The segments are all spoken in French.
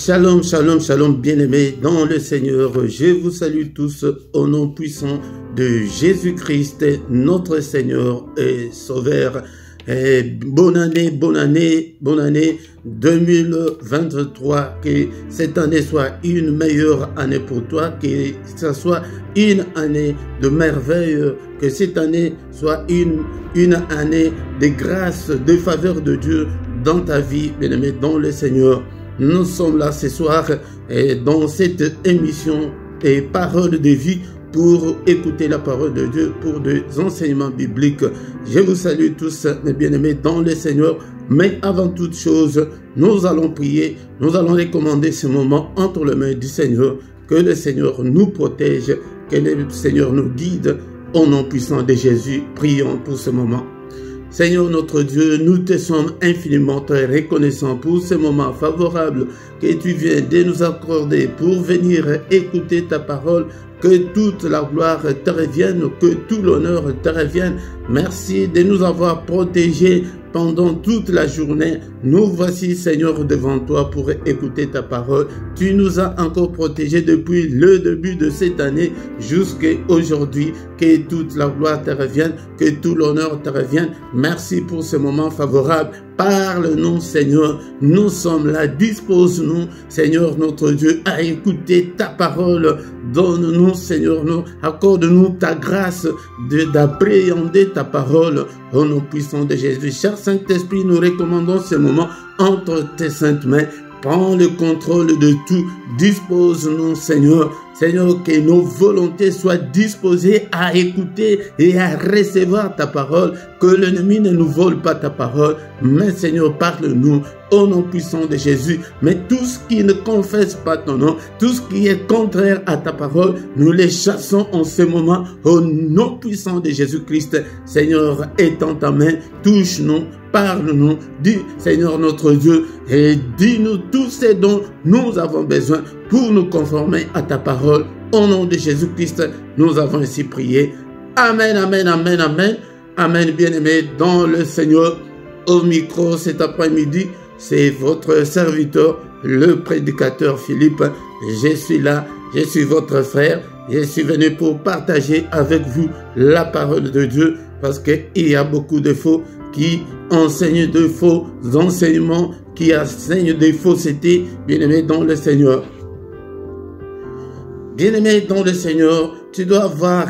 Shalom, shalom, shalom, bien-aimés dans le Seigneur. Je vous salue tous au nom puissant de Jésus-Christ, notre Seigneur et Sauveur. Et bonne année 2023. Que cette année soit une meilleure année pour toi, que ce soit une année de merveille, que cette année soit une année de grâce, de faveur de Dieu dans ta vie, bien-aimé dans le Seigneur. Nous sommes là ce soir dans cette émission et parole de vie pour écouter la parole de Dieu, pour des enseignements bibliques. Je vous salue tous, mes bien-aimés dans le Seigneur. Mais avant toute chose, nous allons prier, nous allons recommander ce moment entre les mains du Seigneur. Que le Seigneur nous protège, que le Seigneur nous guide. Au nom puissant de Jésus, prions pour ce moment. Seigneur notre Dieu, nous te sommes infiniment très reconnaissants pour ce moment favorable que tu viens de nous accorder pour venir écouter ta parole. Que toute la gloire te revienne, que tout l'honneur te revienne. Merci de nous avoir protégés pendant toute la journée. Nous voici, Seigneur, devant toi pour écouter ta parole. Tu nous as encore protégés depuis le début de cette année jusqu'à aujourd'hui. Que toute la gloire te revienne, que tout l'honneur te revienne. Merci pour ce moment favorable. Parle-nous, Seigneur. Nous sommes là. Dispose-nous, Seigneur, notre Dieu, à écouter ta parole. Donne-nous, Seigneur, accorde-nous ta grâce d'appréhender ta parole au nom puissant de Jésus. Cher Saint-Esprit, nous recommandons ce moment entre tes saintes mains. Prends le contrôle de tout. Dispose-nous, Seigneur. Seigneur, que nos volontés soient disposées à écouter et à recevoir ta parole. Que l'ennemi ne nous vole pas ta parole. Mais Seigneur, parle-nous au nom puissant de Jésus. Mais tout ce qui ne confesse pas ton nom, tout ce qui est contraire à ta parole, nous les chassons en ce moment au nom puissant de Jésus-Christ. Seigneur, étends ta main, touche-nous. Parle-nous, dis Seigneur notre Dieu, et dis-nous tout ce dont nous avons besoin pour nous conformer à ta parole. Au nom de Jésus-Christ, nous avons ainsi prié. Amen, amen, amen, amen. Amen, bien-aimés dans le Seigneur. Au micro cet après-midi, c'est votre serviteur, le prédicateur Philippe. Je suis là, je suis votre frère. Je suis venu pour partager avec vous la parole de Dieu parce qu'il y a beaucoup de faux qui enseignent de faux enseignements, qui enseignent des faussetés, bien-aimés dans le Seigneur. Bien-aimé dans le Seigneur, tu dois avoir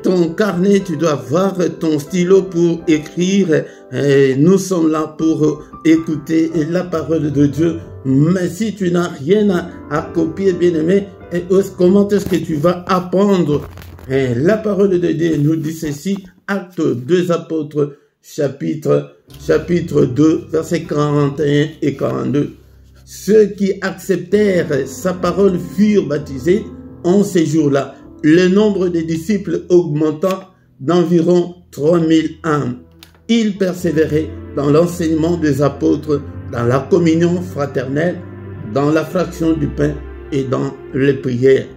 ton carnet, tu dois avoir ton stylo pour écrire. Nous sommes là pour écouter la parole de Dieu. Mais si tu n'as rien à copier, bien-aimé, comment est-ce que tu vas apprendre? La parole de Dieu nous dit ceci, Actes 2 apôtres, chapitre 2, versets 41 et 42. Ceux qui acceptèrent sa parole furent baptisés en ces jours-là. Le nombre des disciples augmenta d'environ 3000 âmes. Ils persévéraient dans l'enseignement des apôtres, dans la communion fraternelle, dans la fraction du pain et dans les prières.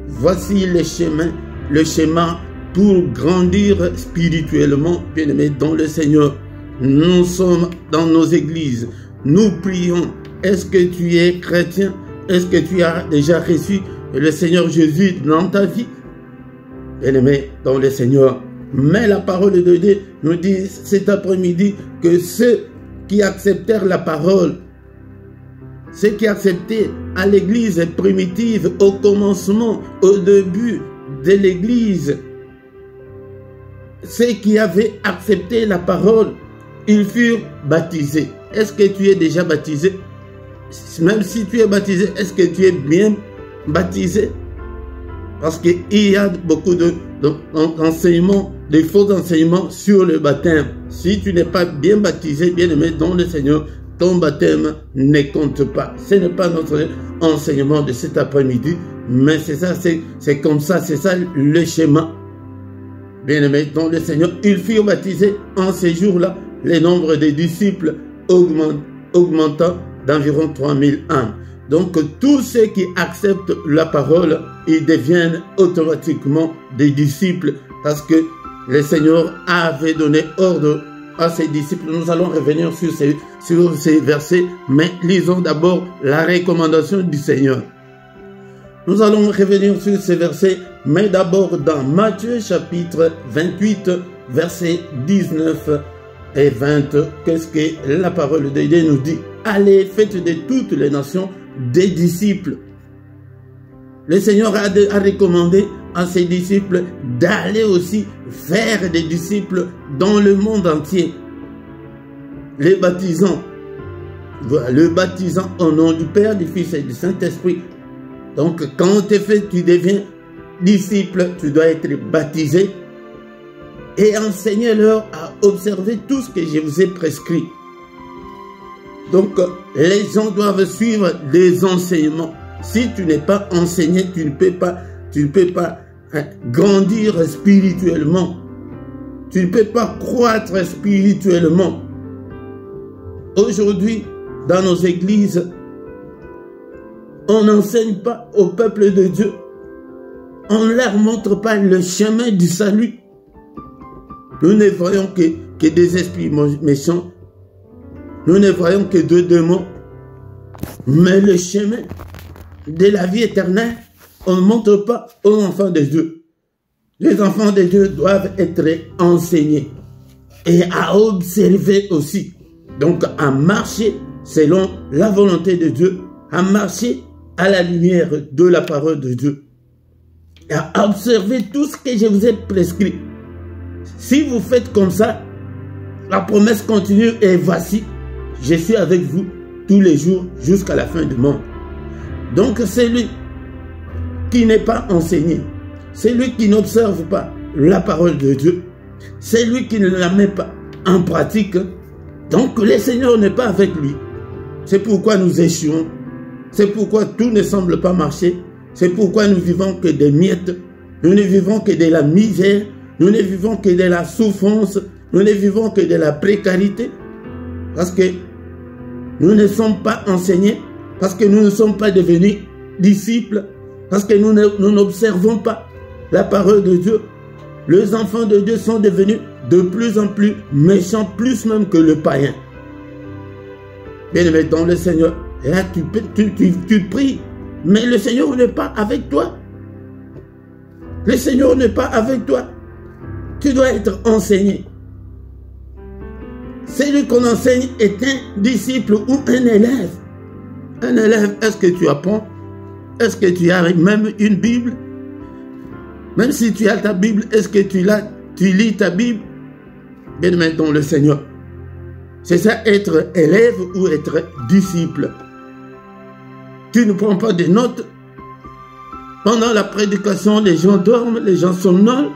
Voici le schéma pour grandir spirituellement, bien-aimés dans le Seigneur. Nous sommes dans nos églises, nous prions. Est-ce que tu es chrétien? Est-ce que tu as déjà reçu le Seigneur Jésus dans ta vie? Bien-aimés dans le Seigneur. Mais la parole de Dieu nous dit cet après-midi que ceux qui acceptèrent la parole, ceux qui acceptaient à l'église primitive, au commencement, au début de l'église, ceux qui avaient accepté la parole, ils furent baptisés. Est-ce que tu es déjà baptisé? Même si tu es baptisé, est-ce que tu es bien baptisé? Parce qu'il y a beaucoup d'enseignements, de faux enseignements sur le baptême. Si tu n'es pas bien baptisé, bien-aimé dans le Seigneur, ton baptême ne compte pas. Ce n'est pas notre enseignement de cet après-midi, mais c'est ça, c'est comme ça, c'est ça le schéma. Bien-aimés dans le Seigneur, ils furent baptisés en ces jours-là, le nombre des disciples augmentant d'environ 3000 âmes. Donc, tous ceux qui acceptent la parole, ils deviennent automatiquement des disciples parce que le Seigneur avait donné ordre à ses disciples. Nous allons revenir sur ces versets, mais lisons d'abord la recommandation du Seigneur. Nous allons revenir sur ces versets, mais d'abord dans Matthieu chapitre 28, versets 19 et 20. Qu'est-ce que la parole de Dieu nous dit? Allez, faites de toutes les nations des disciples. Le Seigneur a recommandé à ses disciples d'aller aussi faire des disciples dans le monde entier. Les baptisant. Le baptisant au nom du Père, du Fils et du Saint-Esprit. Donc, quand tu deviens disciple, tu dois être baptisé et enseignez-leur à observer tout ce que je vous ai prescrit. Donc, les gens doivent suivre les enseignements. Si tu n'es pas enseigné, tu ne peux pas grandir spirituellement. Tu ne peux pas croître spirituellement. Aujourd'hui, dans nos églises, on n'enseigne pas au peuple de Dieu. On ne leur montre pas le chemin du salut. Nous ne voyons que des esprits méchants. Nous ne voyons que deux démons. Mais le chemin de la vie éternelle, on ne montre pas aux enfants de Dieu. Les enfants de Dieu doivent être enseignés et à observer aussi. Donc à marcher selon la volonté de Dieu, à marcher à la lumière de la parole de Dieu, et à observer tout ce que je vous ai prescrit. Si vous faites comme ça, la promesse continue et voici, je suis avec vous tous les jours jusqu'à la fin du monde. Donc celui qui n'est pas enseigné, celui qui n'observe pas la parole de Dieu, celui qui ne la met pas en pratique, donc le Seigneur n'est pas avec lui. C'est pourquoi nous échouons. C'est pourquoi tout ne semble pas marcher. C'est pourquoi nous vivons que des miettes. Nous ne vivons que de la misère. Nous ne vivons que de la souffrance. Nous ne vivons que de la précarité. Parce que nous ne sommes pas enseignés. Parce que nous ne sommes pas devenus disciples. Parce que nous n'observons pas la parole de Dieu. Les enfants de Dieu sont devenus de plus en plus méchants, plus même que le païen. Bien-aimé dans le Seigneur, là tu pries, mais le Seigneur n'est pas avec toi. Le Seigneur n'est pas avec toi. Tu dois être enseigné. Celui qu'on enseigne est un disciple ou un élève. Un élève, est-ce que tu apprends? Est-ce que tu as même une Bible? Même si tu as ta Bible, est-ce que tu lis ta Bible? Bien-aimé dans le Seigneur. C'est ça, être élève ou être disciple. Tu ne prends pas de notes. Pendant la prédication, les gens dorment, les gens somnolent.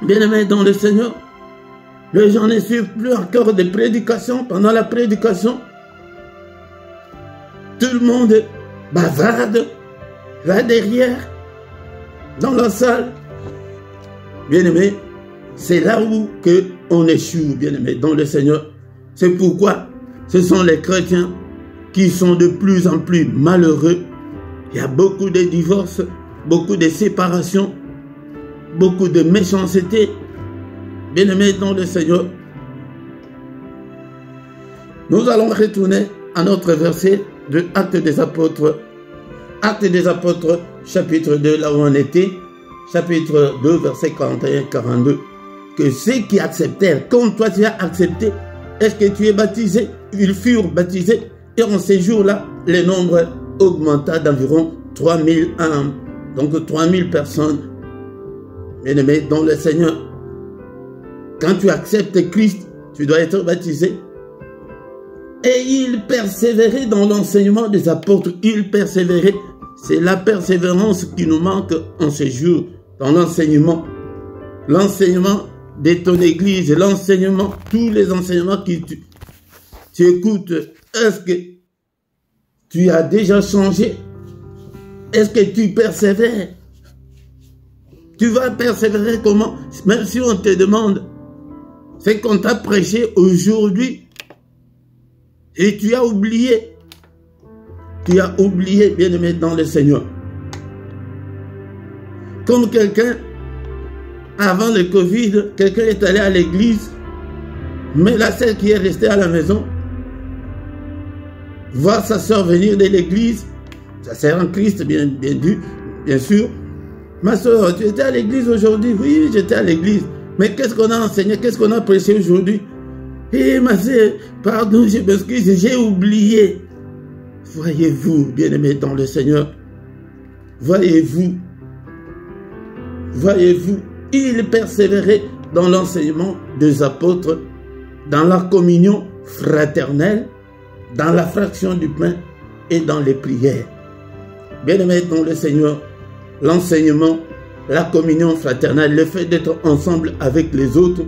Bien-aimé dans le Seigneur, les gens ne suivent plus encore des prédications. Pendant la prédication, tout le monde bavarde, va derrière, dans la salle. Bien-aimé, c'est là où on échoue, bien-aimé, dans le Seigneur. C'est pourquoi ce sont les chrétiens qui sont de plus en plus malheureux. Il y a beaucoup de divorces, beaucoup de séparations, beaucoup de méchanceté. Bien-aimé dans le Seigneur, nous allons retourner à notre verset de Actes des Apôtres. Actes des Apôtres, chapitre 2, là où on était, chapitre 2, verset 41-42. Que ceux qui acceptèrent, comme toi tu as accepté, est-ce que tu es baptisé? Ils furent baptisés et en ces jours-là, le nombre augmenta d'environ 3000 âmes, donc 3000 personnes. Bien-aimés dans le Seigneur, quand tu acceptes Christ, tu dois être baptisé. Et ils persévéraient dans l'enseignement des apôtres. Ils persévéraient. C'est la persévérance qui nous manque en ce jour, dans l'enseignement. L'enseignement de ton église, l'enseignement, tous les enseignements que tu écoutes. Est-ce que tu as déjà changé? Est-ce que tu persévères? Tu vas persévérer comment? Même si on te demande ce qu'on t'a prêché aujourd'hui et tu as oublié. Tu as oublié, bien-aimé dans le Seigneur. Comme quelqu'un Avant le Covid, quelqu'un est allé à l'église, mais là, celle qui est restée à la maison, voir sa soeur venir de l'église, sa sœur en Christ, bien sûr. Ma soeur, tu étais à l'église aujourd'hui? Oui, j'étais à l'église. Mais qu'est-ce qu'on a enseigné? Qu'est-ce qu'on a prêché aujourd'hui? Eh, ma soeur, pardon, je m'excuse, j'ai oublié. Voyez-vous, bien-aimés dans le Seigneur, voyez-vous, il persévérait dans l'enseignement des apôtres, dans la communion fraternelle, dans la fraction du pain et dans les prières. Bien-aimés dans le Seigneur, l'enseignement, la communion fraternelle, le fait d'être ensemble avec les autres,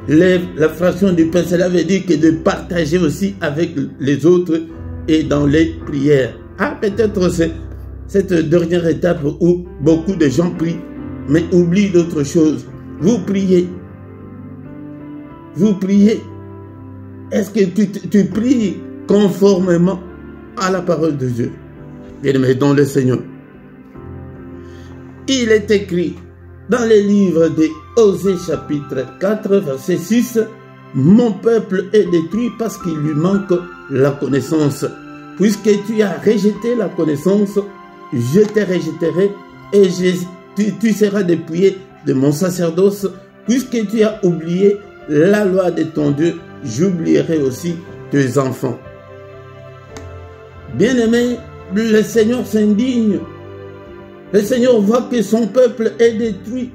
la fraction du pain, cela veut dire que de partager aussi avec les autres et dans les prières. Ah, peut-être c'est cette dernière étape où beaucoup de gens prient, mais oublient d'autres choses. Vous priez. Vous priez. Est-ce que tu pries conformément à la parole de Dieu? Bien-aimés dans le Seigneur. Il est écrit dans les livres de Osée chapitre 4 verset 6, « Mon peuple est détruit parce qu'il lui manque la connaissance. Puisque tu as rejeté la connaissance, je te rejetterai et tu seras dépouillé de mon sacerdoce. Puisque tu as oublié la loi de ton Dieu, j'oublierai aussi tes enfants. » Bien-aimé, le Seigneur s'indigne. Le Seigneur voit que son peuple est détruit,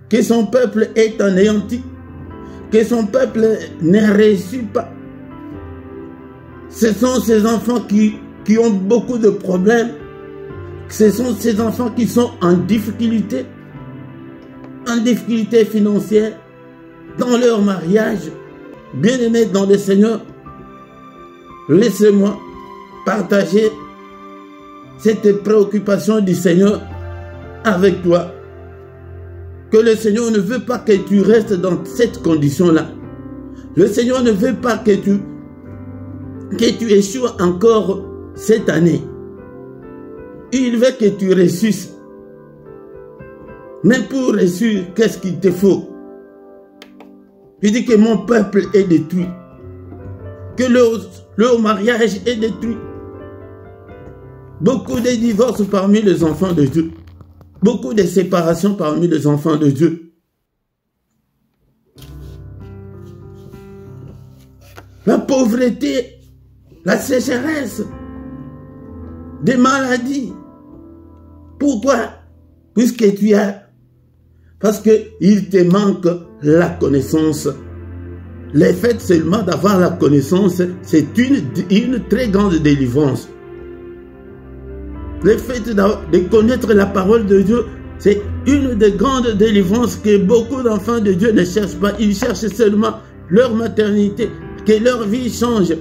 que son peuple est anéanti, que son peuple ne réussit pas. Ce sont ces enfants qui ont beaucoup de problèmes. Ce sont ces enfants qui sont en difficulté financière, dans leur mariage. Bien-aimés dans le Seigneur, laissez-moi partager cette préoccupation du Seigneur avec toi. Que le Seigneur ne veut pas que tu restes dans cette condition-là. Le Seigneur ne veut pas que tu échoues encore cette année. Il veut que tu réussisses. Mais pour réussir, qu'est-ce qu'il te faut? Il dit que mon peuple est détruit. Que leur mariage est détruit. Beaucoup de divorces parmi les enfants de Dieu. Beaucoup de séparations parmi les enfants de Dieu. La pauvreté, la sécheresse, des maladies. Pourquoi? Puisque tu as... Parce qu'il te manque la connaissance. Le fait seulement d'avoir la connaissance, c'est une très grande délivrance. Le fait de connaître la parole de Dieu, c'est une des grandes délivrances que beaucoup d'enfants de Dieu ne cherchent pas. Ils cherchent seulement leur maternité, que leur vie change.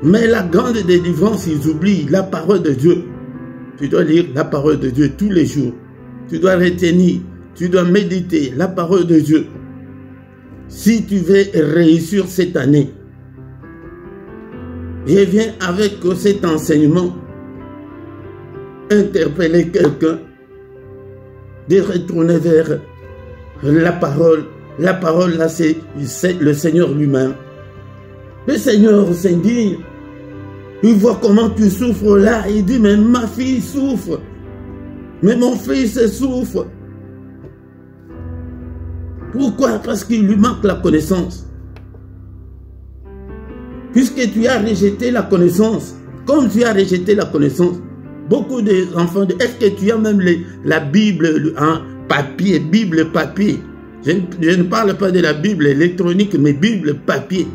Mais la grande délivrance, ils oublient la parole de Dieu. Tu dois lire la parole de Dieu tous les jours. Tu dois retenir, tu dois méditer la parole de Dieu. Si tu veux réussir cette année, je viens avec cet enseignement interpeller quelqu'un de retourner vers la parole. La parole, là, c'est le Seigneur lui-même. Le Seigneur s'indigne. Il voit comment tu souffres là. Il dit, mais ma fille souffre. Mais mon fils souffre. Pourquoi? Parce qu'il lui manque la connaissance. Puisque tu as rejeté la connaissance, comme tu as rejeté la connaissance, beaucoup d'enfants, est-ce que tu as même la Bible en papier, Bible papier? Je ne parle pas de la Bible électronique, mais Bible papier.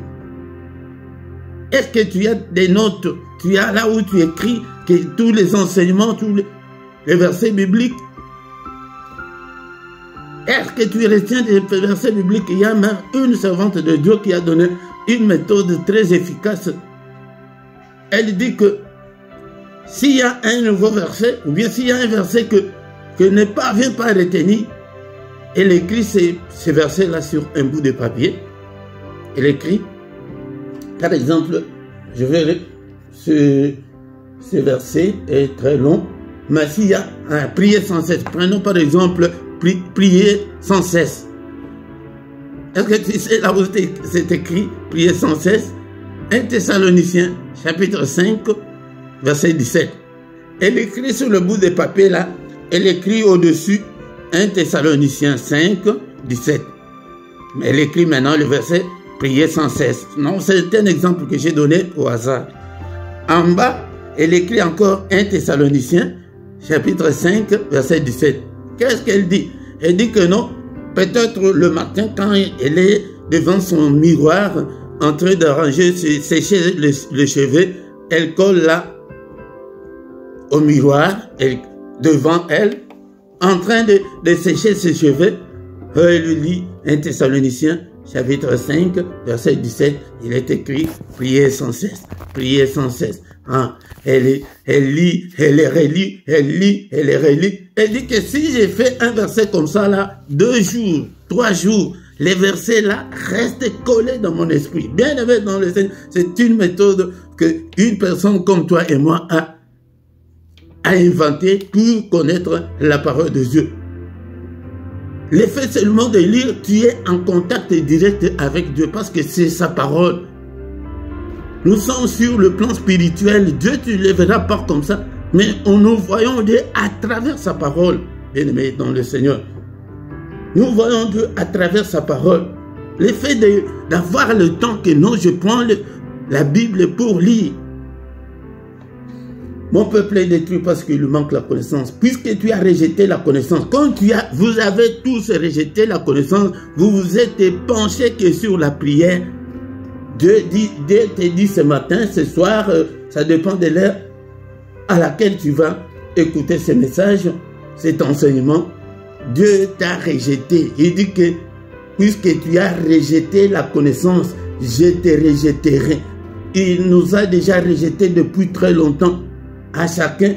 Est-ce que tu as des notes? Tu as là où tu écris que tous les enseignements, tous les versets bibliques? Est-ce que tu retiens des versets bibliques? Il y a même une servante de Dieu qui a donné une méthode très efficace. Elle dit que s'il y a un nouveau verset, ou bien s'il y a un verset que ne parvient pas à retenir, elle écrit ces versets-là sur un bout de papier. Elle écrit, par exemple, je vais ce verset est très long, mais s'il y a un prier sans cesse, prenons par exemple priez sans cesse. Est-ce que tu sais là où c'est écrit priez sans cesse? 1 Thessaloniciens chapitre 5 verset 17. Elle écrit sur le bout de papier là, elle écrit au-dessus 1 Thessaloniciens 5 17. Mais elle écrit maintenant le verset priez sans cesse. Non, c'est un exemple que j'ai donné au hasard. En bas, elle écrit encore 1 Thessaloniciens chapitre 5 verset 17. Qu'est-ce qu'elle dit? Elle dit que non, peut-être le matin quand elle est devant son miroir en train d'arranger, sécher le cheveu, elle colle là au miroir, devant elle, en train de sécher ses cheveux. Elle lui lit 1 Thessaloniciens chapitre 5 verset 17. Il est écrit priez sans cesse, priez sans cesse. Ah, elle lit, elle les relit, elle lit, elle les relit. Elle dit que si j'ai fait un verset comme ça là, 2 jours, 3 jours, les versets là restent collés dans mon esprit. Bien aimé dans le Seigneur, c'est une méthode que une personne comme toi et moi a inventé pour connaître la parole de Dieu. L'effet seulement de lire, tu es en contact direct avec Dieu parce que c'est sa parole. Nous sommes sur le plan spirituel. Dieu, tu ne le verras pas comme ça, mais nous voyons Dieu à travers sa parole. Bien-aimé dans le Seigneur, nous voyons Dieu à travers sa parole. L'effet d'avoir le temps que non, je prends la Bible pour lire. Mon peuple est détruit parce qu'il lui manque la connaissance. Puisque tu as rejeté la connaissance, vous avez tous rejeté la connaissance, vous vous êtes penché que sur la prière. Dieu te dit ce matin, ce soir, ça dépend de l'heure à laquelle tu vas écouter ce message, cet enseignement. Dieu t'a rejeté. Il dit que puisque tu as rejeté la connaissance, je te rejetterai. Il nous a déjà rejetés depuis très longtemps. À chacun,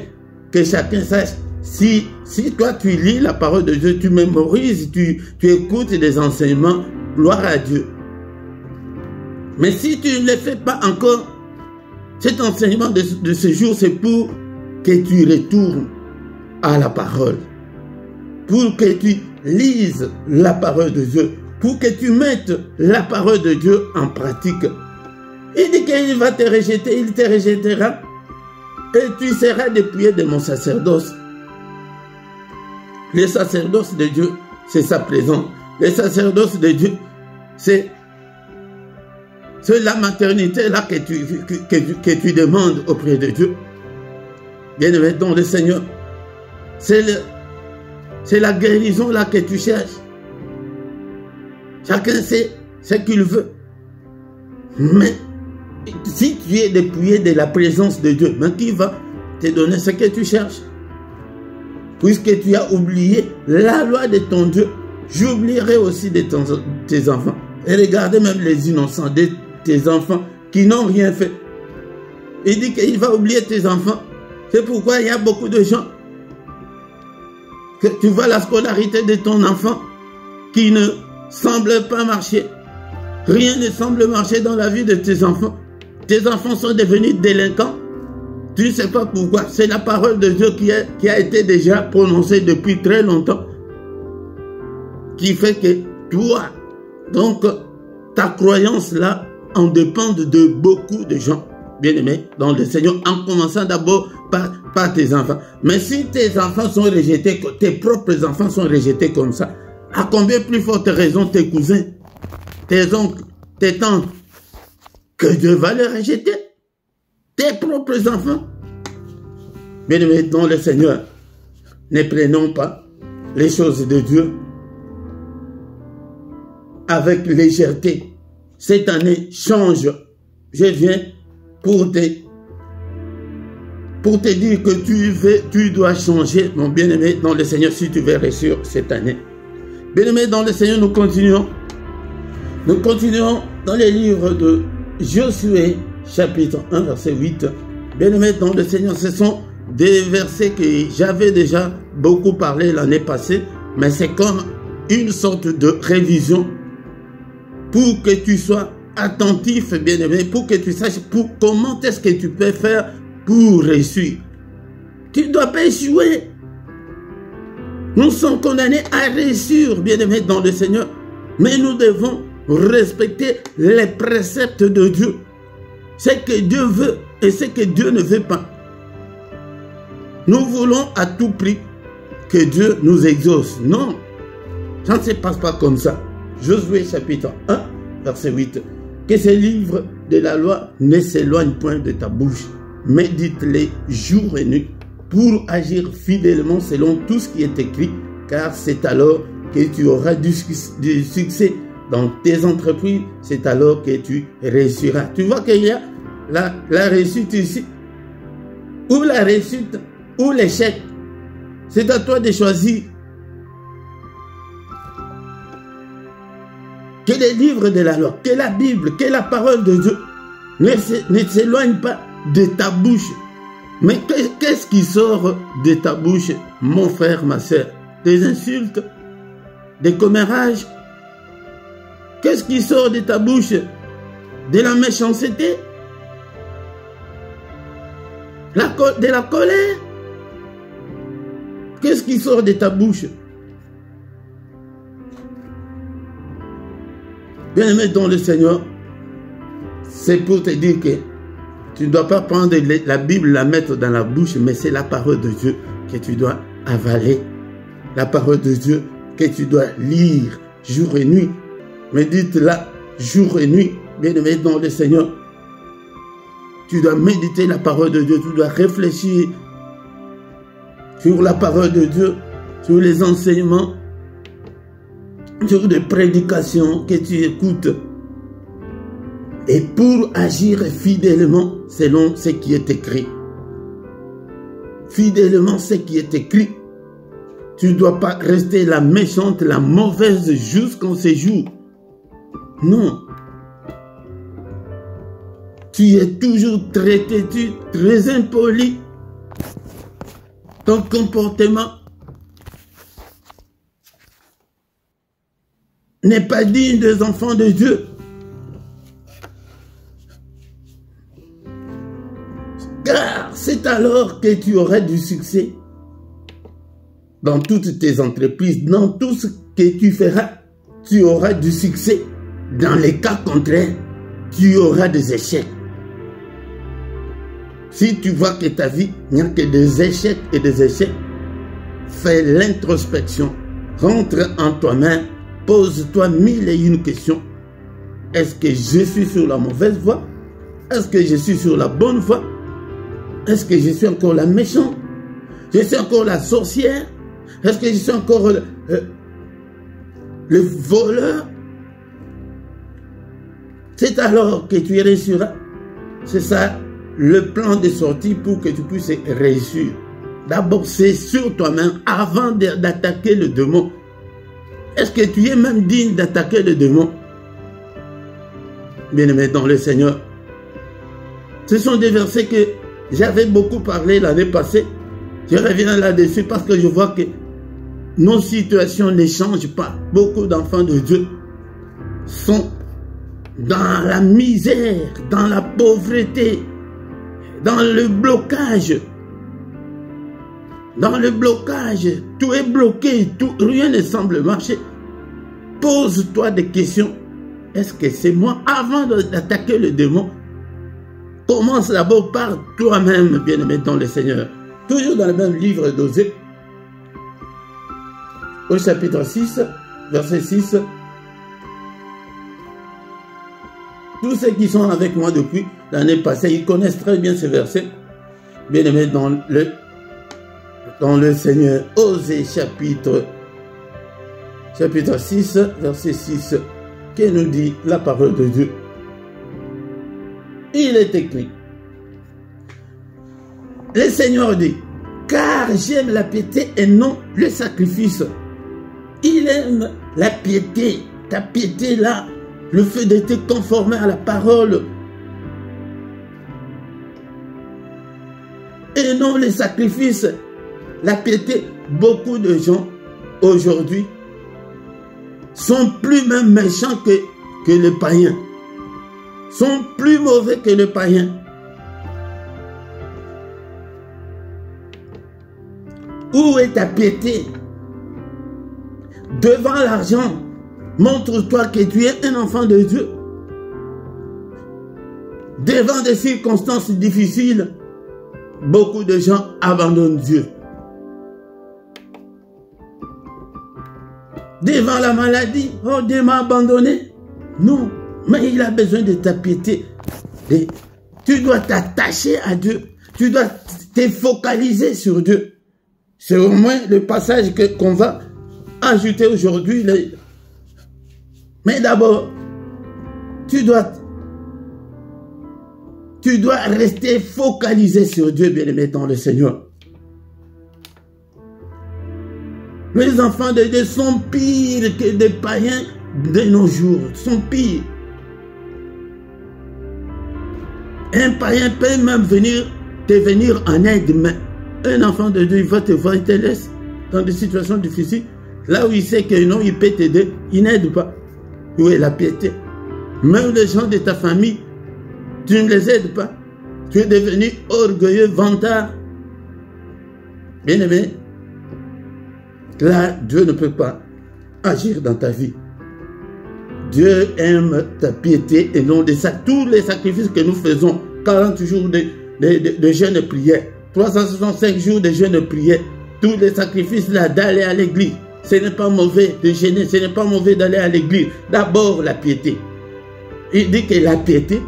que chacun sache, si toi tu lis la parole de Dieu, tu mémorises, tu écoutes des enseignements, gloire à Dieu. Mais si tu ne le fais pas encore, cet enseignement de ce jour, c'est pour que tu retournes à la parole, pour que tu lises la parole de Dieu, pour que tu mettes la parole de Dieu en pratique. Il dit qu'il va te rejeter, il te rejettera. Et tu seras dépouillé de mon sacerdoce. Le sacerdoce de Dieu, c'est sa présence. Le sacerdoce de Dieu, c'est la maternité là que tu demandes auprès de Dieu. Bien-aimé dans le Seigneur, c'est la guérison là que tu cherches. Chacun sait ce qu'il veut. Mais si tu es dépouillé de la présence de Dieu, mais qui va te donner ce que tu cherches? Puisque tu as oublié la loi de ton Dieu, j'oublierai aussi de tes enfants. Et regardez même les innocents de tes enfants qui n'ont rien fait. Il dit qu'il va oublier tes enfants. C'est pourquoi il y a beaucoup de gens que tu vois la scolarité de ton enfant qui ne semble pas marcher. Rien ne semble marcher dans la vie de tes enfants. Tes enfants sont devenus délinquants. Tu ne sais pas pourquoi. C'est la parole de Dieu qui a été déjà prononcée depuis très longtemps. Qui fait que toi, donc, ta croyance là, en dépend de beaucoup de gens. Bien-aimés dans le Seigneur, en commençant d'abord par tes enfants. Mais si tes enfants sont rejetés, tes propres enfants sont rejetés comme ça, à combien plus forte raison tes cousins, tes oncles, tes tantes, que Dieu va les rejeter, tes propres enfants. Bien-aimés dans le Seigneur, ne prenons pas les choses de Dieu avec légèreté. Cette année, change. Je viens pour te dire que tu dois changer, mon bien-aimé dans le Seigneur, si tu veux réussir cette année. Bien-aimé dans le Seigneur, nous continuons. Nous continuons dans les livres de Josué, chapitre 1, verset 8. Bien-aimé dans le Seigneur, ce sont des versets que j'avais déjà beaucoup parlé l'année passée, mais c'est comme une sorte de révision pour que tu sois attentif, bien-aimé, pour que tu saches comment est-ce que tu peux faire pour réussir. Tu ne dois pas échouer. Nous sommes condamnés à réussir, bien-aimés dans le Seigneur. Mais nous devons respecter les préceptes de Dieu. Ce que Dieu veut et ce que Dieu ne veut pas. Nous voulons à tout prix que Dieu nous exauce. Non, ça ne se passe pas comme ça. Josué chapitre 1, verset 8. Que ces livres de la loi ne s'éloignent point de ta bouche. Médite-les jour et nuit pour agir fidèlement selon tout ce qui est écrit, car c'est alors que tu auras du succès dans tes entreprises, c'est alors que tu réussiras. Tu vois qu'il y a la réussite ici, ou la réussite, ou l'échec. C'est à toi de choisir. Que les livres de la loi, que la Bible, que la parole de Dieu ne s'éloignent pas de ta bouche. Mais qu'est-ce qui sort de ta bouche, mon frère, ma soeur? Des insultes, des commérages? Qu'est-ce qui sort de ta bouche? De la méchanceté? De la colère? Qu'est-ce qui sort de ta bouche? Bien-aimé dans le Seigneur, c'est pour te dire que tu ne dois pas prendre la Bible, la mettre dans la bouche, mais c'est la parole de Dieu que tu dois avaler. La parole de Dieu que tu dois lire jour et nuit. Médite-la jour et nuit, bien-aimé dans le Seigneur. Tu dois méditer la parole de Dieu, tu dois réfléchir sur la parole de Dieu, sur les enseignements, sur des prédications que tu écoutes. Et pour agir fidèlement selon ce qui est écrit. Fidèlement ce qui est écrit. Tu ne dois pas rester la méchante, la mauvaise jusqu'en ces jours. Non. Tu es toujours très têtu, très impoli. Ton comportement n'est pas digne des enfants de Dieu. Car c'est alors que tu auras du succès dans toutes tes entreprises, dans tout ce que tu feras, tu auras du succès. Dans les cas contraires, tu auras des échecs. Si tu vois que ta vie n'y a que des échecs et des échecs, fais l'introspection, rentre en toi-même, pose-toi 1001 questions. Est-ce que je suis sur la mauvaise voie? Est-ce que je suis sur la bonne voie? Est-ce que je suis encore la méchante? Je suis encore la sorcière? Est-ce que je suis encore le voleur? C'est alors que tu réussiras. C'est ça le plan de sortie pour que tu puisses réussir. D'abord, c'est sur toi-même avant d'attaquer le démon. Est-ce que tu es même digne d'attaquer le démon? Bien-aimé dans le Seigneur, ce sont des versets que j'avais beaucoup parlé l'année passée. Je reviens là-dessus parce que je vois que nos situations ne changent pas. Beaucoup d'enfants de Dieu sont dans la misère, dans la pauvreté, dans le blocage. Dans le blocage, tout est bloqué, rien ne semble marcher. Pose-toi des questions. Est-ce que c'est moi? Avant d'attaquer le démon, commence d'abord par toi-même, bien-aimé dans le Seigneur. Toujours dans le même livre d'Osée, au chapitre 6, verset 6. Tous ceux qui sont avec moi depuis l'année passée, ils connaissent très bien ce verset. Bien-aimé dans le Seigneur. Osée chapitre 6, verset 6. Que nous dit la parole de Dieu? Il est écrit. Le Seigneur dit, car j'aime la piété et non le sacrifice. Il aime la piété, ta piété là, le fait de te conformer à la parole. Et non les sacrifices. La piété, beaucoup de gens aujourd'hui sont plus même méchants que les païens. Sont plus mauvais que les païens. Où est ta piété? devant l'argent, montre-toi que tu es un enfant de Dieu. Devant des circonstances difficiles, beaucoup de gens abandonnent Dieu. Devant la maladie, oh Dieu m'a abandonné. Non, mais il a besoin de ta piété. Tu dois t'attacher à Dieu. Tu dois te focaliser sur Dieu. C'est au moins le passage qu'on va ajouter aujourd'hui. Mais d'abord, tu dois rester focalisé sur Dieu, bien-aimé dans le Seigneur. Les enfants de Dieu sont pires que des païens de nos jours. Sont pires. Un païen peut même te venir en aide, mais un enfant de Dieu, il va te voir, il te laisse dans des situations difficiles. Là où il sait que non, il peut t'aider, il n'aide pas. Où est la piété? Même les gens de ta famille, tu ne les aides pas. Tu es devenu orgueilleux, vantard. Bien-aimé, là, Dieu ne peut pas agir dans ta vie. Dieu aime ta piété et non de ça. Tous les sacrifices que nous faisons, 40 jours de jeûne et prière, 365 jours de jeûne et prière, tous les sacrifices là d'aller à l'église, ce n'est pas mauvais de jeûner, ce n'est pas mauvais d'aller à l'église. D'abord la piété. Il dit que la piété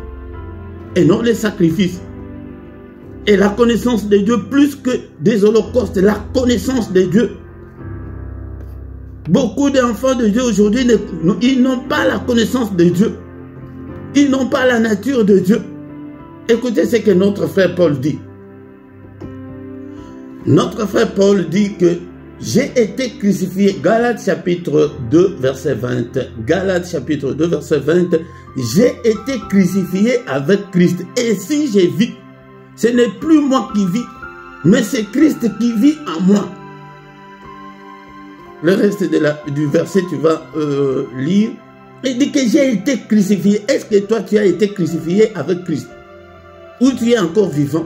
et non les sacrifices. Et la connaissance de Dieu plus que des holocaustes, la connaissance de Dieu. Beaucoup d'enfants de Dieu aujourd'hui, ils n'ont pas la connaissance de Dieu. Ils n'ont pas la nature de Dieu. Écoutez ce que notre frère Paul dit. Notre frère Paul dit que j'ai été crucifié. Galates chapitre 2 verset 20. Galates chapitre 2 verset 20. J'ai été crucifié avec Christ. Et si j'ai vis, ce n'est plus moi qui vis, mais c'est Christ qui vit en moi. Le reste du verset, tu vas lire. Il dit que j'ai été crucifié. Est-ce que toi, tu as été crucifié avec Christ? Ou tu es encore vivant?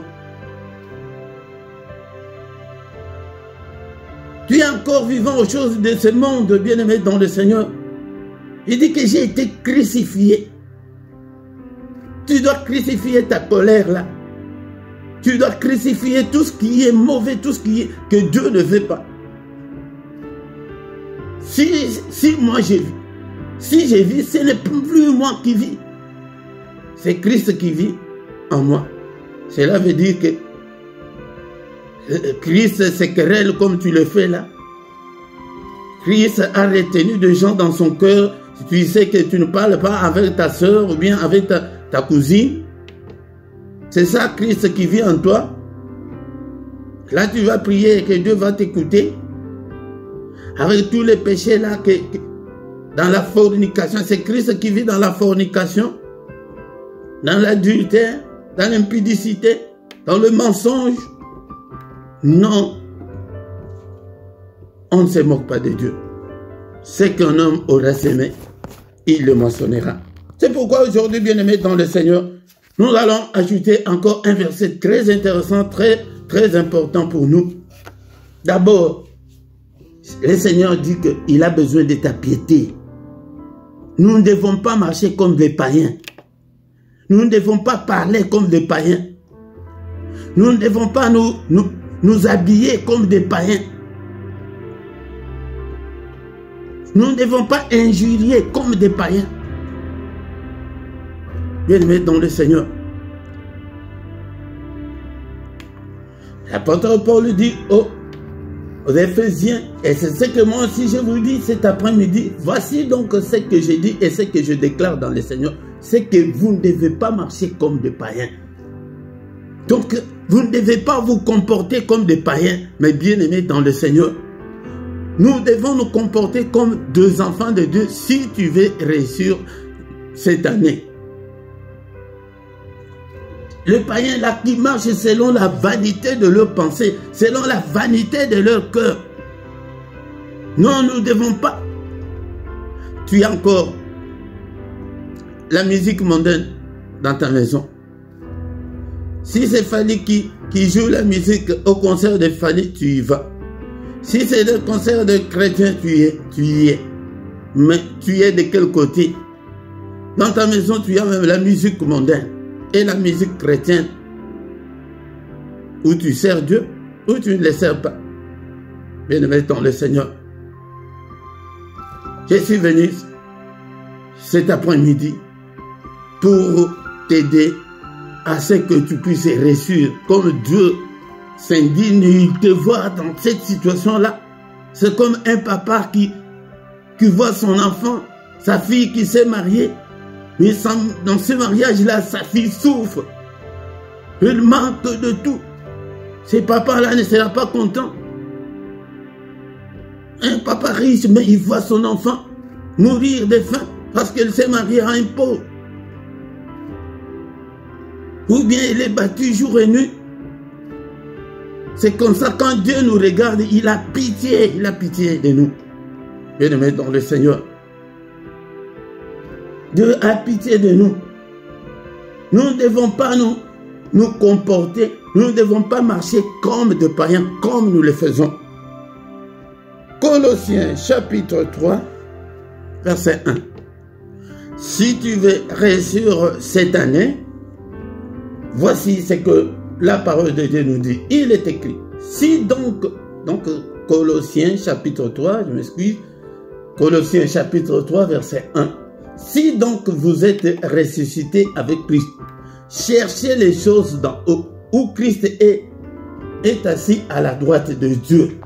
Tu es encore vivant aux choses de ce monde, bien-aimé dans le Seigneur. Il dit que j'ai été crucifié. Tu dois crucifier ta colère là. Tu dois crucifier tout ce qui est mauvais, tout ce qui est que Dieu ne veut pas. Si moi j'ai vu, si j'ai vu, ce n'est plus moi qui vis. C'est Christ qui vit en moi. Cela veut dire que Christ se querelle comme tu le fais là. Christ a retenu des gens dans son cœur. Si tu sais que tu ne parles pas avec ta soeur ou bien avec ta cousine, c'est ça Christ qui vit en toi. Là tu vas prier et que Dieu va t'écouter. Avec tous les péchés là, dans la fornication, c'est Christ qui vit dans la fornication, dans l'adultère, dans l'impudicité, dans le mensonge. Non, on ne se moque pas de Dieu. Ce qu'un homme aura semé, il le moissonnera. C'est pourquoi aujourd'hui, bien-aimés dans le Seigneur, nous allons ajouter encore un verset très intéressant, très, très important pour nous. D'abord, le Seigneur dit qu'il a besoin de ta piété. Nous ne devons pas marcher comme des païens. Nous ne devons pas parler comme des païens. Nous ne devons pas nous habiller comme des païens. Nous ne devons pas injurier comme des païens. Bien-aimés dans le Seigneur. L'apôtre Paul dit aux Éphésiens, et c'est ce que moi aussi je vous dis cet après-midi, voici donc ce que j'ai dit et ce que je déclare dans le Seigneur, c'est que vous ne devez pas marcher comme des païens. Donc, vous ne devez pas vous comporter comme des païens, mais bien-aimés dans le Seigneur. Nous devons nous comporter comme deux enfants de Dieu si tu veux réussir cette année. Les païens là qui marchent selon la vanité de leurs pensées, selon la vanité de leur cœur. Non, nous ne devons pas. Tu as encore la musique mondaine dans ta maison. Si c'est Fali qui joue la musique au concert de Fali, tu y vas. Si c'est le concert de chrétiens, tu y es. Mais tu es de quel côté? Dans ta maison, tu as même la musique mondaine et la musique chrétienne. Où tu sers Dieu, ou tu ne le sers pas. Bien-aimé dans le Seigneur. Je suis venu cet après-midi pour t'aider à ce que tu puisses réussir comme Dieu s'indigne. Il te voit dans cette situation-là. C'est comme un papa qui voit son enfant, sa fille qui s'est mariée. Mais dans ce mariage-là, sa fille souffre. Il manque de tout. Ce papa-là ne sera pas content. Un papa riche, mais il voit son enfant mourir de faim parce qu'elle s'est mariée à un pauvre. Ou bien il est battu jour et nuit. C'est comme ça, quand Dieu nous regarde, il a pitié de nous. Bien-aimés dans le Seigneur. Dieu a pitié de nous. Nous ne devons pas nous comporter, nous ne devons pas marcher comme des païens, comme nous le faisons. Colossiens chapitre 3, verset 1. Si tu veux réussir cette année, voici ce que la parole de Dieu nous dit. Il est écrit. Si donc Colossiens chapitre 3, je m'excuse, Colossiens chapitre 3, verset 1. Si donc vous êtes ressuscité avec Christ, cherchez les choses d'en haut, où Christ est assis à la droite de Dieu.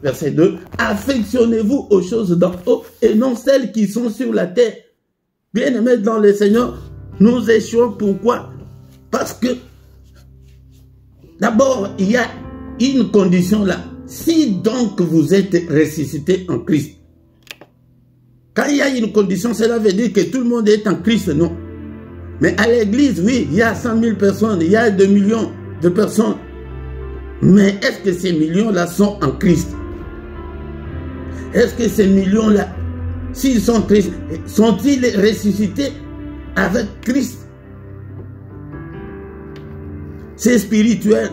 Verset 2. Affectionnez-vous aux choses d'en haut et non celles qui sont sur la terre. Bien-aimés dans le Seigneur, nous échouons. Pourquoi? Parce que d'abord, il y a une condition là. Si donc vous êtes ressuscité en Christ, quand il y a une condition, cela veut dire que tout le monde est en Christ, non? Mais à l'église, oui, il y a 100 000 personnes, il y a 2 millions de personnes. Mais est-ce que ces millions-là sont en Christ? Est-ce que ces millions-là, s'ils sont en Christ, sont-ils ressuscités avec Christ? C'est spirituel.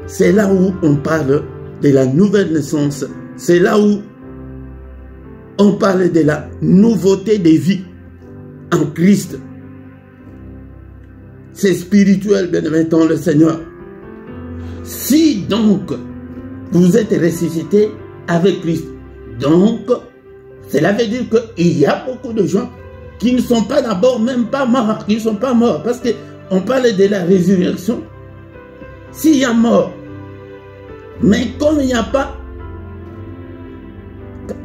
C'est là où on parle de la nouvelle naissance. C'est là où on parle de la nouveauté de vie en Christ. C'est spirituel, bien aimé dans le Seigneur. Si donc vous êtes ressuscité avec Christ, donc cela veut dire qu'il y a beaucoup de gens qui ne sont pas d'abord même pas morts, qui ne sont pas morts, parce qu'on parle de la résurrection. S'il y a mort, mais comme il n'y a pas,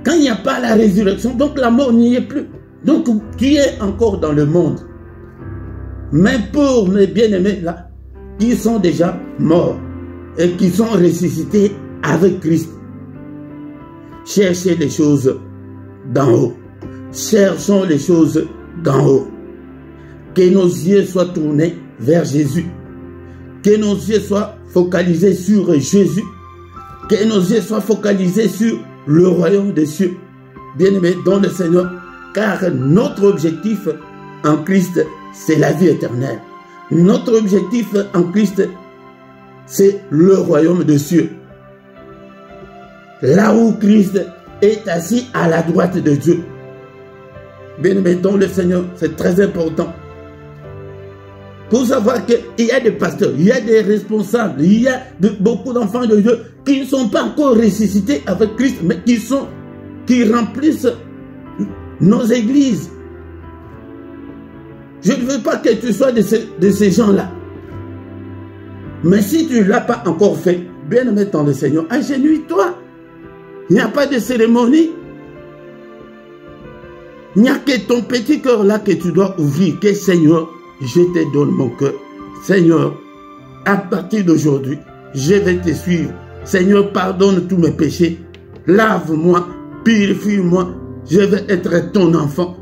quand il n'y a pas la résurrection, donc la mort n'y est plus. Donc tu es encore dans le monde. Mais pour mes bien-aimés là, qui sont déjà morts et qui sont ressuscités avec Christ, cherchez les choses d'en haut. Cherchons les choses d'en haut. Que nos yeux soient tournés vers Jésus. Que nos yeux soient focalisés sur Jésus. Que nos yeux soient focalisés sur le royaume des cieux. Bien-aimés dans le Seigneur, car notre objectif en Christ, c'est la vie éternelle. Notre objectif en Christ, c'est le royaume des cieux. Là où Christ est assis à la droite de Dieu. Bien-aimés dans le Seigneur, c'est très important. Pour savoir qu'il y a des pasteurs, il y a des responsables, il y a beaucoup d'enfants de Dieu qui ne sont pas encore ressuscités avec Christ, mais qui remplissent nos églises. Je ne veux pas que tu sois de ces gens-là. Mais si tu ne l'as pas encore fait, bien-aimé dans le Seigneur, agenouille-toi. Il n'y a pas de cérémonie. Il n'y a que ton petit cœur là que tu dois ouvrir. Que Seigneur, je te donne mon cœur. Seigneur, à partir d'aujourd'hui, je vais te suivre. Seigneur, pardonne tous mes péchés. Lave-moi, purifie-moi. Je vais être ton enfant.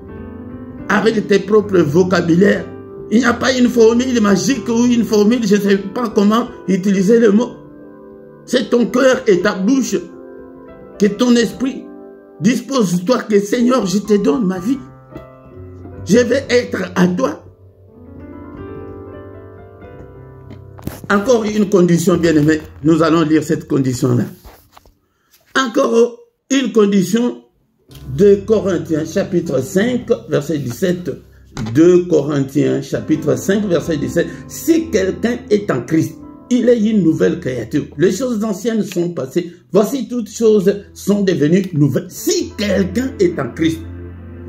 Avec tes propres vocabulaires. Il n'y a pas une formule magique ou une formule, je ne sais pas comment utiliser le mot. C'est ton cœur et ta bouche. Que ton esprit dispose-toi que Seigneur, je te donne ma vie. Je vais être à toi. Encore une condition, bien-aimée. Nous allons lire cette condition-là. Encore une condition de Corinthiens chapitre 5 verset 17. 2 Corinthiens chapitre 5 verset 17. Si quelqu'un est en Christ, il est une nouvelle créature. Les choses anciennes sont passées. Voici toutes choses sont devenues nouvelles. Si quelqu'un est en Christ,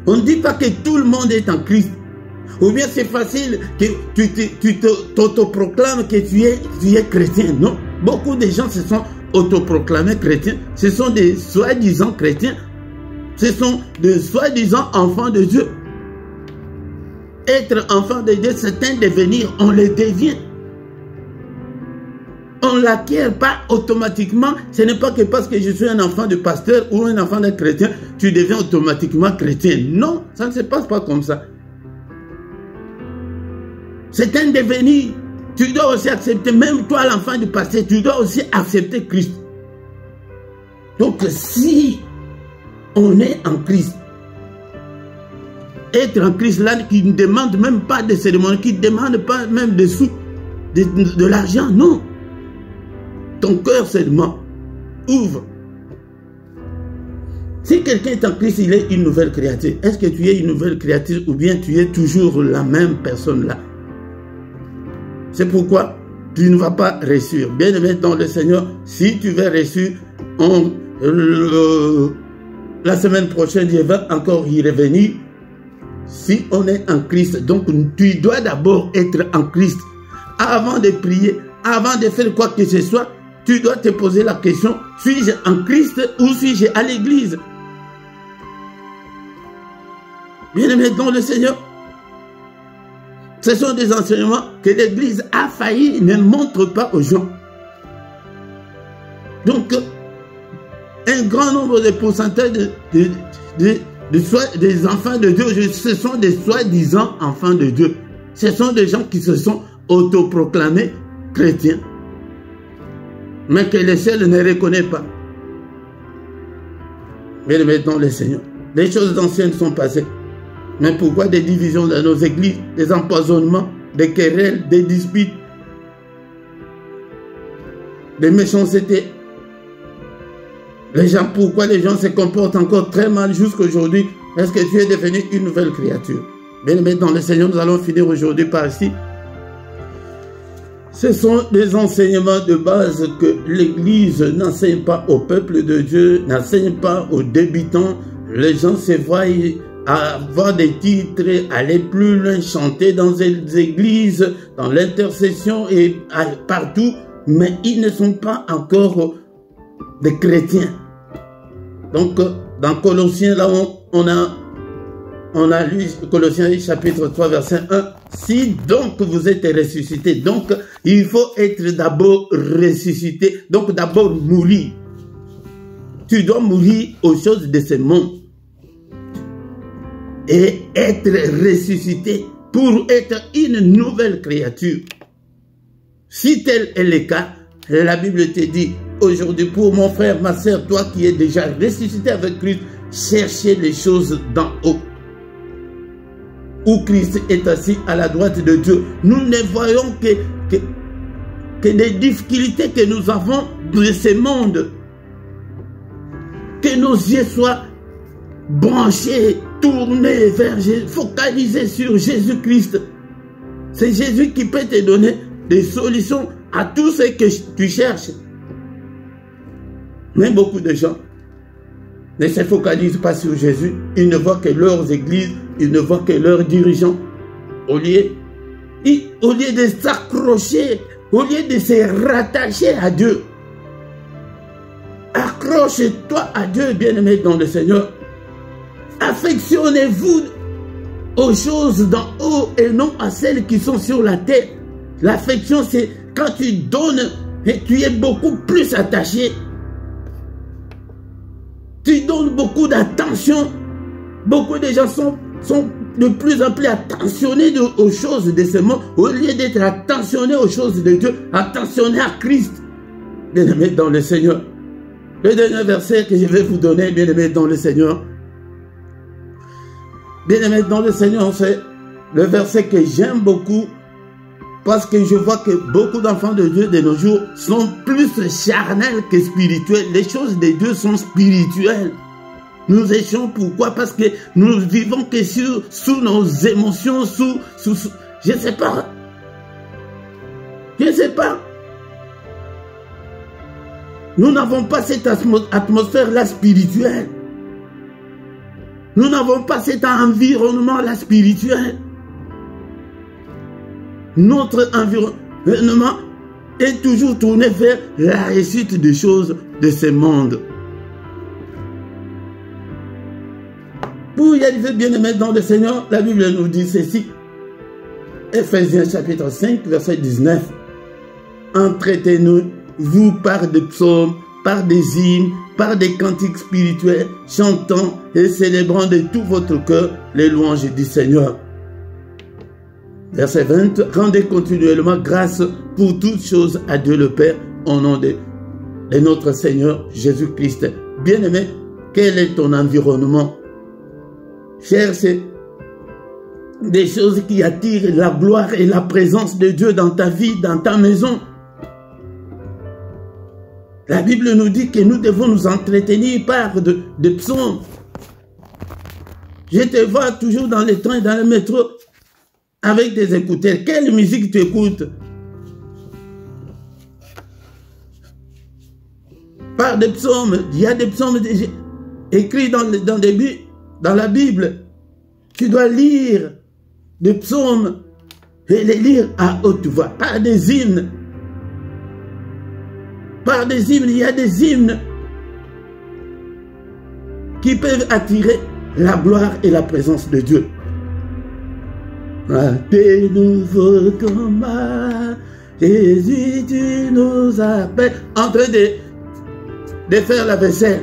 on ne dit pas que tout le monde est en Christ. Ou bien c'est facile que tu t'autoproclames que tu es chrétien. Non, beaucoup de gens se sont autoproclamés chrétiens. Ce sont des soi-disant chrétiens. Ce sont des soi-disant enfants de Dieu. Être enfant de Dieu, c'est un devenir. On le devient. On ne l'acquiert pas automatiquement. Ce n'est pas que parce que je suis un enfant de pasteur ou un enfant de chrétien, tu deviens automatiquement chrétien. Non, ça ne se passe pas comme ça. C'est un devenir. Tu dois aussi accepter, même toi l'enfant du pasteur, tu dois aussi accepter Christ. Donc si on est en Christ, être en Christ là, qui ne demande même pas de cérémonie, qui ne demande pas même de sous, de l'argent, non. Ton cœur seulement ouvre. Si quelqu'un est en Christ, il est une nouvelle créature. Est-ce que tu es une nouvelle créature ou bien tu es toujours la même personne là? C'est pourquoi tu ne vas pas réussir. Bien aimé dans le Seigneur, si tu veux réussir, la semaine prochaine, je vais encore y revenir. Si on est en Christ, donc tu dois d'abord être en Christ. Avant de prier, avant de faire quoi que ce soit, tu dois te poser la question, suis-je en Christ ou suis-je à l'église? Bien aimé dans le Seigneur, ce sont des enseignements que l'église a failli ne montre pas aux gens. Donc, un grand nombre de pourcentages des enfants de Dieu, ce sont des soi-disant enfants de Dieu. Ce sont des gens qui se sont autoproclamés chrétiens, mais que le ciel ne reconnaît pas. Mais maintenant, le Seigneur, les choses anciennes sont passées. Mais pourquoi des divisions dans nos églises, des empoisonnements, des querelles, des disputes, des méchancetés? Les gens, pourquoi les gens se comportent encore très mal jusqu'à aujourd'hui? Est-ce que tu es devenu une nouvelle créature? Bien aimé dans le Seigneur, nous allons finir aujourd'hui par ici. Ce sont des enseignements de base que l'Église n'enseigne pas au peuple de Dieu, n'enseigne pas aux débutants. Les gens se voient avoir des titres, aller plus loin, chanter dans les églises, dans l'intercession et partout, mais ils ne sont pas encore des chrétiens. Donc, dans Colossiens, là, on a lu Colossiens chapitre 3, verset 1. Si donc vous êtes ressuscité, donc il faut être d'abord ressuscité, donc d'abord mourir. Tu dois mourir aux choses de ce monde et être ressuscité pour être une nouvelle créature. Si tel est le cas, la Bible te dit aujourd'hui, pour mon frère, ma soeur, toi qui es déjà ressuscité avec Christ, cherchez les choses d'en haut, où Christ est assis à la droite de Dieu. Nous ne voyons que des difficultés que nous avons de ce monde. Que nos yeux soient branchés, tournés vers Jésus, focalisés sur Jésus-Christ. C'est Jésus qui peut te donner des solutions à tout ce que tu cherches. Mais beaucoup de gens ne se focalisent pas sur Jésus. Ils ne voient que leurs églises, ils ne voient que leurs dirigeants. Au lieu de s'accrocher, au lieu de se rattacher à Dieu. Accroche-toi à Dieu, bien-aimé dans le Seigneur. Affectionnez-vous aux choses d'en haut et non à celles qui sont sur la terre. L'affection, c'est quand tu donnes et tu es beaucoup plus attaché. Tu donnes beaucoup d'attention. Beaucoup de gens sont de plus en plus attentionnés aux choses de ce monde. Au lieu d'être attentionnés aux choses de Dieu, attentionnés à Christ. Bien-aimé dans le Seigneur. Le dernier verset que je vais vous donner, bien-aimé dans le Seigneur. Bien-aimé dans le Seigneur, c'est le verset que j'aime beaucoup. Parce que je vois que beaucoup d'enfants de Dieu de nos jours sont plus charnels que spirituels. Les choses de Dieu sont spirituelles. Nous échouons. Pourquoi? Parce que nous vivons que sous nos émotions, je ne sais pas. Je ne sais pas. Nous n'avons pas cette atmosphère-là spirituelle. Nous n'avons pas cet environnement-là spirituel. Notre environnement est toujours tourné vers la réussite des choses de ce monde. Pour y arriver bien aimé dans le Seigneur, la Bible nous dit ceci. Ephésiens chapitre 5, verset 19. Entretenez-vous par des psaumes, par des hymnes, par des cantiques spirituels, chantant et célébrant de tout votre cœur les louanges du Seigneur. Verset 20. Rendez continuellement grâce pour toutes choses à Dieu le Père au nom de notre Seigneur Jésus-Christ. Bien-aimé, quel est ton environnement? Cherche des choses qui attirent la gloire et la présence de Dieu dans ta vie, dans ta maison. La Bible nous dit que nous devons nous entretenir par de psaumes. Je te vois toujours dans les trains, dans le métro, avec des écouteurs. Quelle musique tu écoutes? Par des psaumes. Il y a des psaumes écrits dans la Bible. Tu dois lire des psaumes et les lire à haute voix. Par des hymnes. Par des hymnes, il y a des hymnes qui peuvent attirer la gloire et la présence de Dieu. Des nouveaux combats, Jésus, tu nous appelles. En train de faire la vaisselle.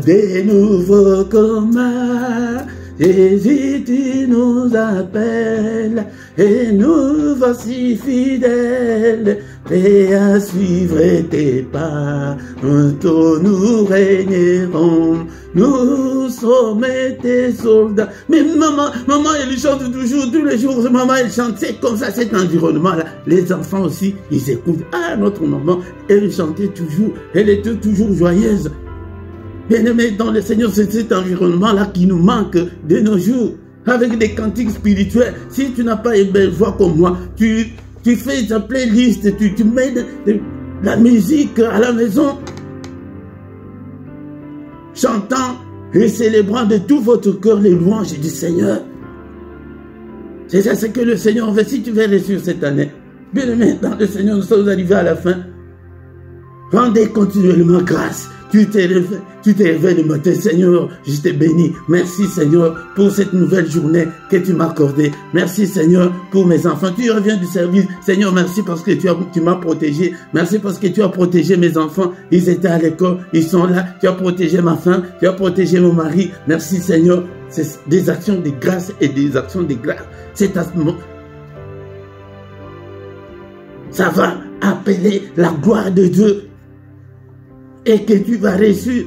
Des nouveaux combats, Jésus, tu nous appelles, et nous voici fidèles, prêts à suivre tes pas. Bientôt nous régnerons, nous sommes tes soldats. Mais maman, elle chante toujours, tous les jours, maman, elle chante, c'est comme ça, cet environnement-là. Les enfants aussi, ils écoutent. Ah, notre maman, elle chantait toujours, elle était toujours joyeuse. Bien-aimé dans le Seigneur, c'est cet environnement-là qui nous manque de nos jours. Avec des cantiques spirituels. Si tu n'as pas une belle voix comme moi, tu fais ta playlist, tu mets de la musique à la maison, chantant et célébrant de tout votre cœur les louanges du Seigneur. C'est ça ce que le Seigneur veut. Si tu veux réussir cette année, bien-aimé dans le Seigneur, nous sommes arrivés à la fin. Rendez continuellement grâce. Tu t'es réveillé le matin, Seigneur, je t'ai béni. Merci, Seigneur, pour cette nouvelle journée que tu m'as accordée. Merci, Seigneur, pour mes enfants. Tu reviens du service. Seigneur, merci parce que tu m'as protégé. Merci parce que tu as protégé mes enfants. Ils étaient à l'école, ils sont là. Tu as protégé ma femme, tu as protégé mon mari. Merci, Seigneur. C'est des actions de grâce et des actions de grâce. C'est à ce moment. Ça va appeler la gloire de Dieu. Et que tu vas réussir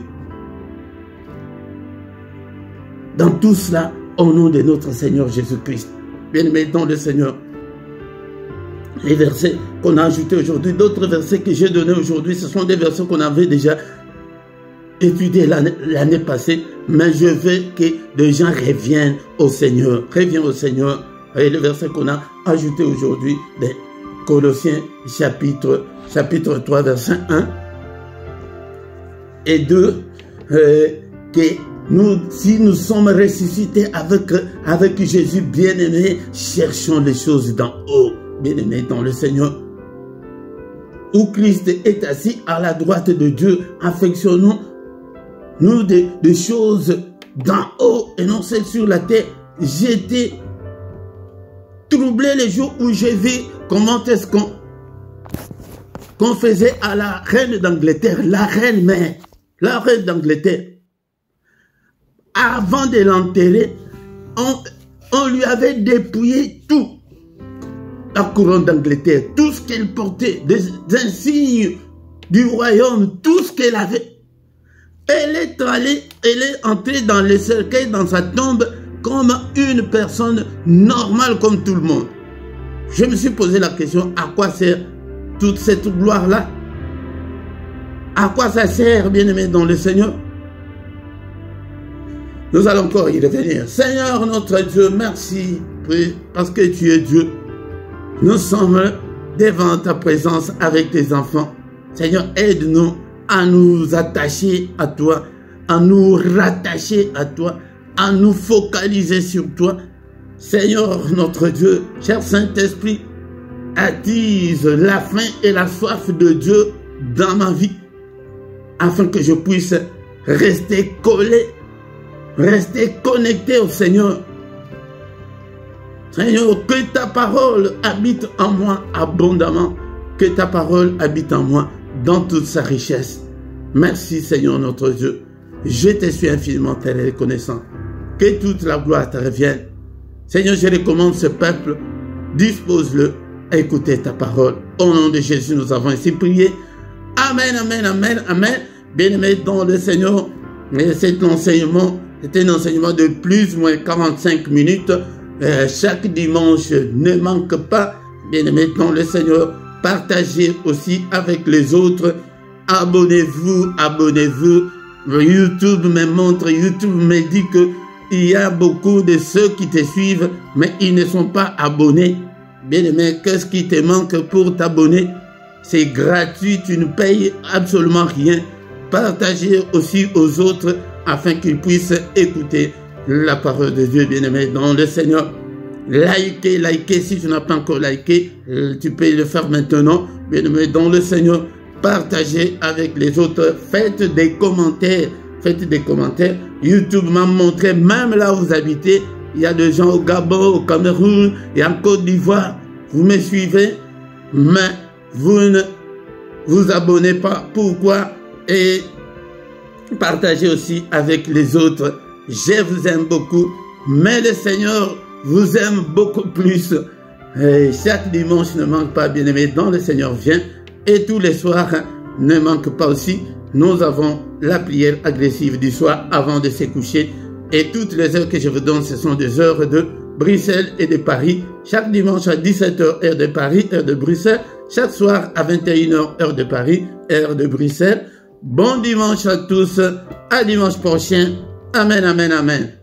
dans tout cela au nom de notre Seigneur Jésus-Christ. Bien-aimé dans le Seigneur, les versets qu'on a ajoutés aujourd'hui, d'autres versets que j'ai donnés aujourd'hui, ce sont des versets qu'on avait déjà étudiés l'année passée, mais je veux que des gens reviennent au Seigneur. Reviens au Seigneur. Et le verset qu'on a ajouté aujourd'hui, de Colossiens chapitre 3, verset 1. Et 2, que si nous sommes ressuscités avec Jésus bien-aimé, cherchons les choses d'en haut, bien-aimé dans le Seigneur. Où Christ est assis à la droite de Dieu, affectionnons-nous des choses d'en haut et non celles sur la terre. J'étais troublé les jours où j'ai vu comment est-ce qu'on faisait à la reine d'Angleterre, la reine mère. La reine d'Angleterre, avant de l'enterrer, on lui avait dépouillé tout. La couronne d'Angleterre, tout ce qu'elle portait, des insignes du royaume, tout ce qu'elle avait. Elle est entrée dans le cercueil, dans sa tombe, comme une personne normale comme tout le monde. Je me suis posé la question, à quoi sert toute cette gloire-là? À quoi ça sert, bien-aimé dans le Seigneur? Nous allons encore y revenir. Seigneur notre Dieu, merci parce que tu es Dieu. Nous sommes devant ta présence avec tes enfants. Seigneur, aide-nous à nous attacher à toi, à nous rattacher à toi, à nous focaliser sur toi. Seigneur notre Dieu, cher Saint-Esprit, attise la faim et la soif de Dieu dans ma vie, afin que je puisse rester collé, rester connecté au Seigneur. Seigneur, que ta parole habite en moi abondamment, que ta parole habite en moi dans toute sa richesse. Merci Seigneur notre Dieu. Je te suis infiniment très reconnaissant. Que toute la gloire te revienne. Seigneur, je recommande ce peuple, dispose-le à écouter ta parole. Au nom de Jésus, nous avons ainsi prié. Amen, amen, amen, amen. Bien-aimés dans le Seigneur, cet enseignement, c'est un enseignement de plus ou moins 45 minutes. Chaque dimanche, ne manque pas. Bien-aimés dans le Seigneur, partagez aussi avec les autres. Abonnez-vous, abonnez-vous. YouTube me montre, YouTube me dit que il y a beaucoup de ceux qui te suivent, mais ils ne sont pas abonnés. Bien-aimé, qu'est-ce qui te manque pour t'abonner? C'est gratuit, tu ne payes absolument rien. Partagez aussi aux autres afin qu'ils puissent écouter la parole de Dieu, bien-aimé, dans le Seigneur. Likez, si tu n'as pas encore liké, tu peux le faire maintenant, bien-aimé, dans le Seigneur. Partagez avec les autres, faites des commentaires, YouTube m'a montré, même là où vous habitez, il y a des gens au Gabon, au Cameroun et en Côte d'Ivoire. Vous me suivez, mais vous ne vous abonnez pas. Pourquoi? Et partagez aussi avec les autres. Je vous aime beaucoup, mais le Seigneur vous aime beaucoup plus. Et chaque dimanche ne manque pas, bien-aimé, dans le Seigneur vient. Et tous les soirs, ne manque pas aussi, nous avons la prière agressive du soir avant de se coucher. Et toutes les heures que je vous donne, ce sont des heures de Bruxelles et de Paris. Chaque dimanche à 17h, heure de Paris, heure de Bruxelles. Chaque soir à 21h, heure de Paris, heure de Bruxelles. Bon dimanche à tous. À dimanche prochain. Amen, amen, amen.